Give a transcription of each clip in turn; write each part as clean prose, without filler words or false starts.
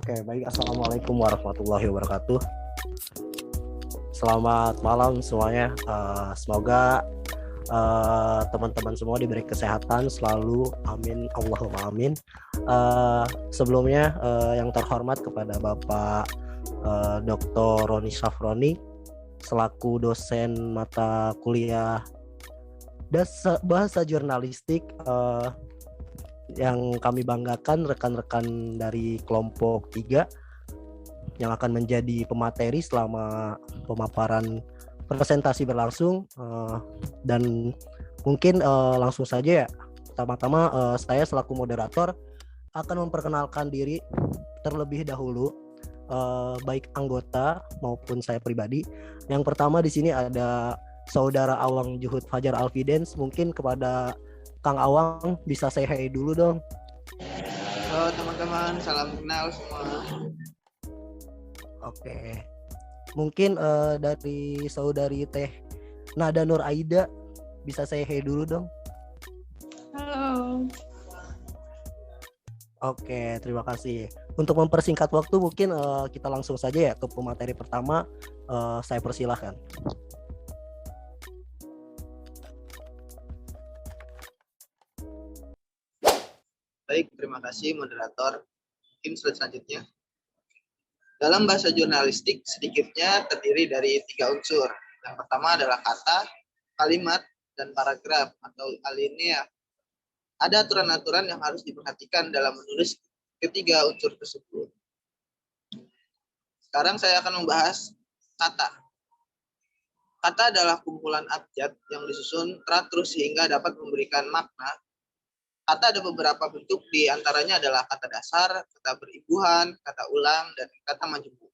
Oke, baik. Assalamualaikum warahmatullahi wabarakatuh. Selamat malam semuanya. Semoga teman-teman semua diberi kesehatan selalu. Amin. Allahumma amin. Sebelumnya yang terhormat kepada Bapak Dr. Roni Safroni selaku dosen mata kuliah bahasa jurnalistik, yang kami banggakan rekan-rekan dari kelompok 3 yang akan menjadi pemateri selama pemaparan presentasi berlangsung, dan mungkin langsung saja ya. Pertama-tama saya selaku moderator akan memperkenalkan diri terlebih dahulu, baik anggota maupun saya pribadi. Yang pertama di sini ada Saudara Awang Juhud Fajar Alfidens. Mungkin kepada Kang Awang bisa say hi dulu dong. Halo teman-teman, salam kenal semua. Oke. Mungkin dari Saudari Teh Nada Nur Aida bisa say hi dulu dong. Halo. Oke, terima kasih. Untuk mempersingkat waktu mungkin kita langsung saja ya ke pemateri pertama. Saya persilahkan. Baik, terima kasih moderator. Mungkin slide selanjutnya. Dalam bahasa jurnalistik sedikitnya terdiri dari 3 unsur. Yang pertama adalah kata, kalimat, dan paragraf atau alinea. Ada aturan-aturan yang harus diperhatikan dalam menulis ketiga unsur tersebut. Sekarang saya akan membahas kata. Kata adalah kumpulan abjad yang disusun teratur sehingga dapat memberikan makna. Kata ada beberapa bentuk, di antaranya adalah kata dasar, kata beribuhan, kata ulang, dan kata majemuk.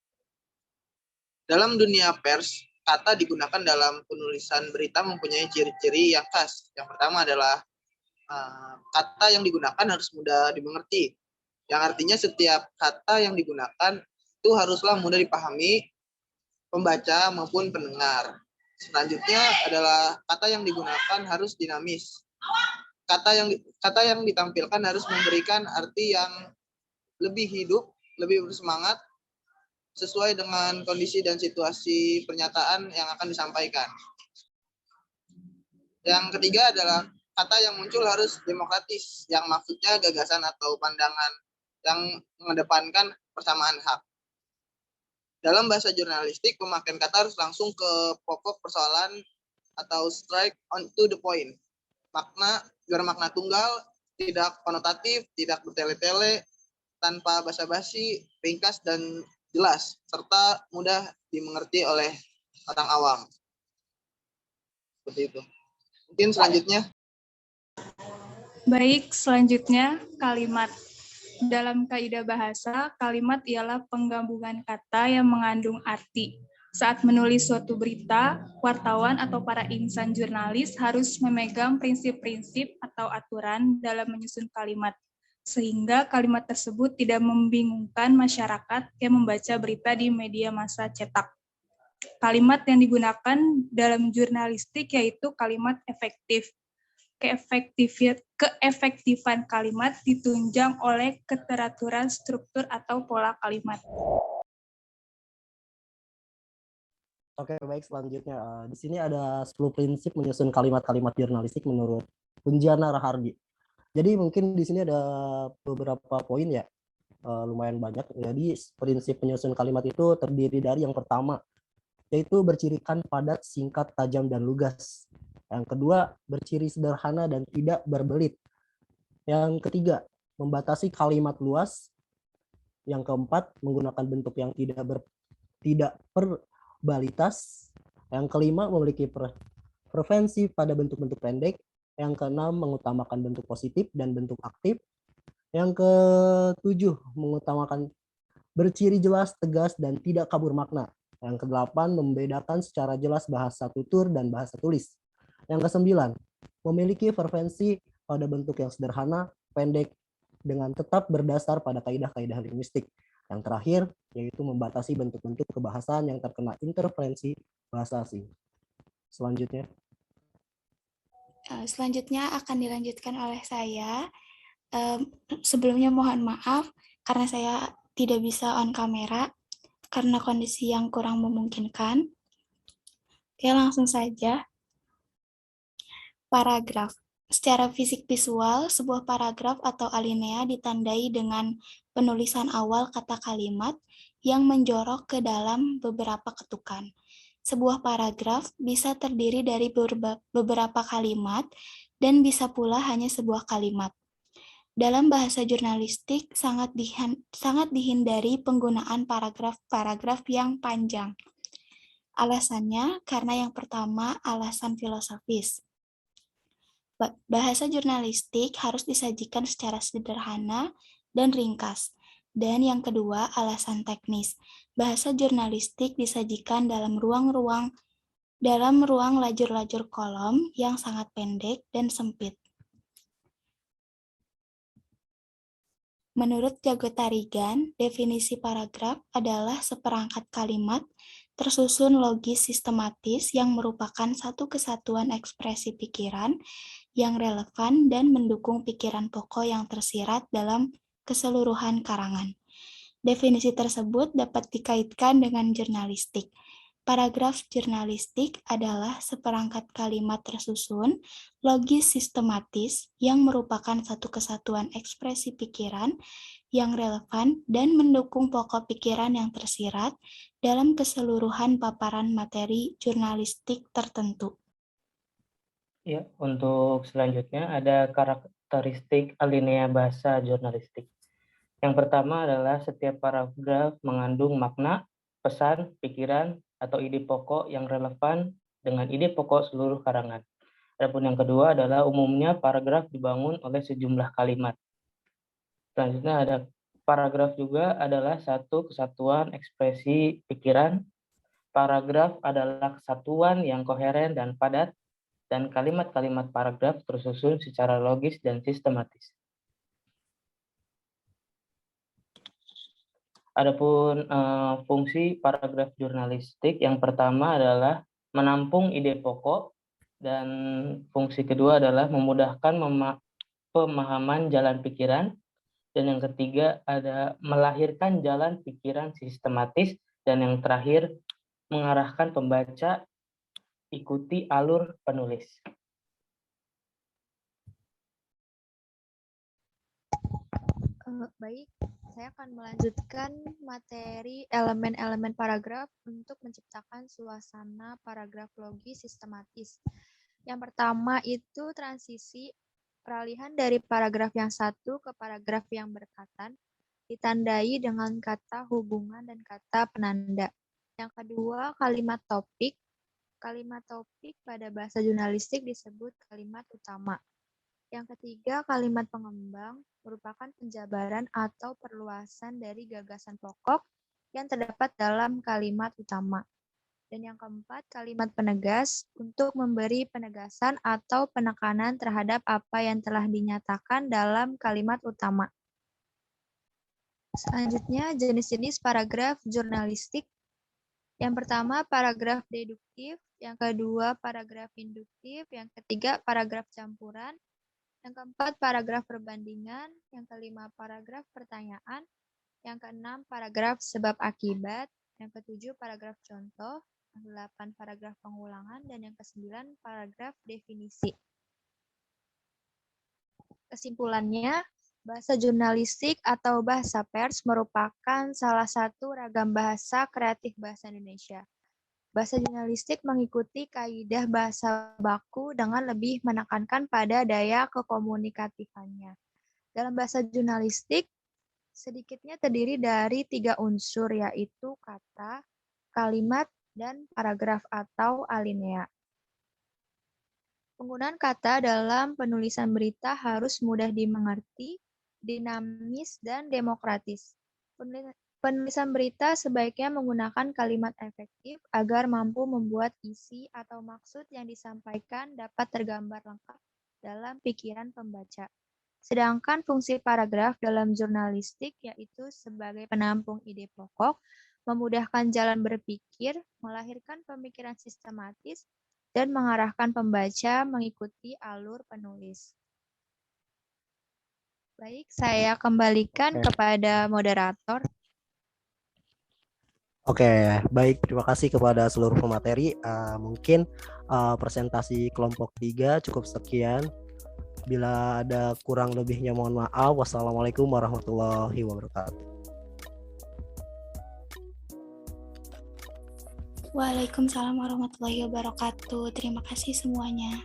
Dalam dunia pers, kata digunakan dalam penulisan berita mempunyai ciri-ciri yang khas. Yang pertama adalah kata yang digunakan harus mudah dimengerti. Yang artinya setiap kata yang digunakan itu haruslah mudah dipahami pembaca maupun pendengar. Selanjutnya adalah kata yang digunakan harus dinamis. Kata yang ditampilkan harus memberikan arti yang lebih hidup, lebih bersemangat, sesuai dengan kondisi dan situasi pernyataan yang akan disampaikan. Yang ketiga adalah kata yang muncul harus demokratis, yang maksudnya gagasan atau pandangan yang mengedepankan persamaan hak. Dalam bahasa jurnalistik, pemakaian kata harus langsung ke pokok persoalan atau straight on to the point. Makna tunggal, tidak konotatif, tidak bertele-tele, tanpa basa-basi, ringkas dan jelas, serta mudah dimengerti oleh orang awam. Seperti itu. Mungkin selanjutnya. Baik, selanjutnya kalimat. Dalam kaidah bahasa, kalimat ialah penggabungan kata yang mengandung arti. Saat menulis suatu berita, wartawan atau para insan jurnalis harus memegang prinsip-prinsip atau aturan dalam menyusun kalimat, sehingga kalimat tersebut tidak membingungkan masyarakat yang membaca berita di media massa cetak. Kalimat yang digunakan dalam jurnalistik yaitu kalimat efektif. Keefektifan kalimat ditunjang oleh keteraturan struktur atau pola kalimat. Oke, baik, selanjutnya di sini ada 10 prinsip menyusun kalimat-kalimat jurnalistik menurut Punjana Rahardi. Jadi mungkin di sini ada beberapa poin ya, lumayan banyak. Jadi prinsip menyusun kalimat itu terdiri dari yang pertama, yaitu bercirikan padat, singkat, tajam, dan lugas. Yang kedua, berciri sederhana dan tidak berbelit. Yang ketiga, membatasi kalimat luas. Yang keempat, menggunakan bentuk yang tidak verbalitas. Yang kelima, memiliki preferensi pada bentuk-bentuk pendek. Yang keenam, mengutamakan bentuk positif dan bentuk aktif. Yang ketujuh, mengutamakan berciri jelas, tegas, dan tidak kabur makna. Yang kedelapan, membedakan secara jelas bahasa tutur dan bahasa tulis. Yang kesembilan, memiliki preferensi pada bentuk yang sederhana, pendek, dengan tetap berdasar pada kaidah-kaidah linguistik. Yang terakhir, yaitu membatasi bentuk-bentuk kebahasaan yang terkena interferensi bahasa asing. Selanjutnya akan dilanjutkan oleh saya. Sebelumnya mohon maaf karena saya tidak bisa on kamera karena kondisi yang kurang memungkinkan. Oke, langsung saja. Paragraf. Secara fisik visual, sebuah paragraf atau alinea ditandai dengan penulisan awal kata kalimat yang menjorok ke dalam beberapa ketukan. Sebuah paragraf bisa terdiri dari beberapa kalimat dan bisa pula hanya sebuah kalimat. Dalam bahasa jurnalistik, sangat dihindari penggunaan paragraf-paragraf yang panjang. Alasannya, karena yang pertama, alasan filosofis. Bahasa jurnalistik harus disajikan secara sederhana dan ringkas. Dan yang kedua, alasan teknis. Bahasa jurnalistik disajikan dalam ruang lajur-lajur kolom yang sangat pendek dan sempit. Menurut Jago Tarigan, definisi paragraf adalah seperangkat kalimat tersusun logis sistematis yang merupakan satu kesatuan ekspresi pikiran yang relevan dan mendukung pikiran pokok yang tersirat dalam keseluruhan karangan. Definisi tersebut dapat dikaitkan dengan jurnalistik. Paragraf jurnalistik adalah seperangkat kalimat tersusun, logis sistematis, yang merupakan satu kesatuan ekspresi pikiran yang relevan dan mendukung pokok pikiran yang tersirat dalam keseluruhan paparan materi jurnalistik tertentu. Ya, untuk selanjutnya ada karakteristik alinea bahasa jurnalistik. Yang pertama adalah setiap paragraf mengandung makna, pesan, pikiran, atau ide pokok yang relevan dengan ide pokok seluruh karangan. Adapun yang kedua adalah umumnya paragraf dibangun oleh sejumlah kalimat. Selanjutnya ada paragraf juga adalah satu kesatuan ekspresi pikiran. Paragraf adalah kesatuan yang koheren dan padat, dan kalimat-kalimat paragraf tersusun secara logis dan sistematis. Adapun fungsi paragraf jurnalistik yang pertama adalah menampung ide pokok, dan fungsi kedua adalah memudahkan pemahaman jalan pikiran, dan yang ketiga ada melahirkan jalan pikiran sistematis, dan yang terakhir mengarahkan pembaca ikuti alur penulis. Baik, saya akan melanjutkan materi elemen-elemen paragraf untuk menciptakan suasana paragraf logis sistematis. Yang pertama itu transisi peralihan dari paragraf yang satu ke paragraf yang berkaitan, ditandai dengan kata hubungan dan kata penanda. Yang kedua, kalimat topik. Kalimat topik pada bahasa jurnalistik disebut kalimat utama. Yang ketiga, kalimat pengembang merupakan penjabaran atau perluasan dari gagasan pokok yang terdapat dalam kalimat utama. Dan yang keempat, kalimat penegas untuk memberi penegasan atau penekanan terhadap apa yang telah dinyatakan dalam kalimat utama. Selanjutnya, jenis-jenis paragraf jurnalistik. Yang pertama, paragraf deduktif. Yang kedua, paragraf induktif. Yang ketiga, paragraf campuran. Yang keempat, paragraf perbandingan. Yang kelima, paragraf pertanyaan. Yang keenam, paragraf sebab akibat. Yang ketujuh, paragraf contoh. Yang kedelapan, paragraf pengulangan. Dan yang kesembilan, paragraf definisi. Kesimpulannya, bahasa jurnalistik atau bahasa pers merupakan salah satu ragam bahasa kreatif bahasa Indonesia. Bahasa jurnalistik mengikuti kaidah bahasa baku dengan lebih menekankan pada daya kekomunikatifannya. Dalam bahasa jurnalistik, sedikitnya terdiri dari 3 unsur, yaitu kata, kalimat, dan paragraf atau alinea. Penggunaan kata dalam penulisan berita harus mudah dimengerti, dinamis, dan demokratis. Penulisan berita sebaiknya menggunakan kalimat efektif agar mampu membuat isi atau maksud yang disampaikan dapat tergambar lengkap dalam pikiran pembaca. Sedangkan fungsi paragraf dalam jurnalistik yaitu sebagai penampung ide pokok, memudahkan jalan berpikir, melahirkan pemikiran sistematis, dan mengarahkan pembaca mengikuti alur penulis. Baik, saya kembalikan kepada moderator. Oke, baik. Terima kasih kepada seluruh pemateri. Mungkin presentasi kelompok 3 cukup sekian. Bila ada kurang lebihnya mohon maaf. Wassalamualaikum warahmatullahi wabarakatuh. Waalaikumsalam warahmatullahi wabarakatuh. Terima kasih semuanya.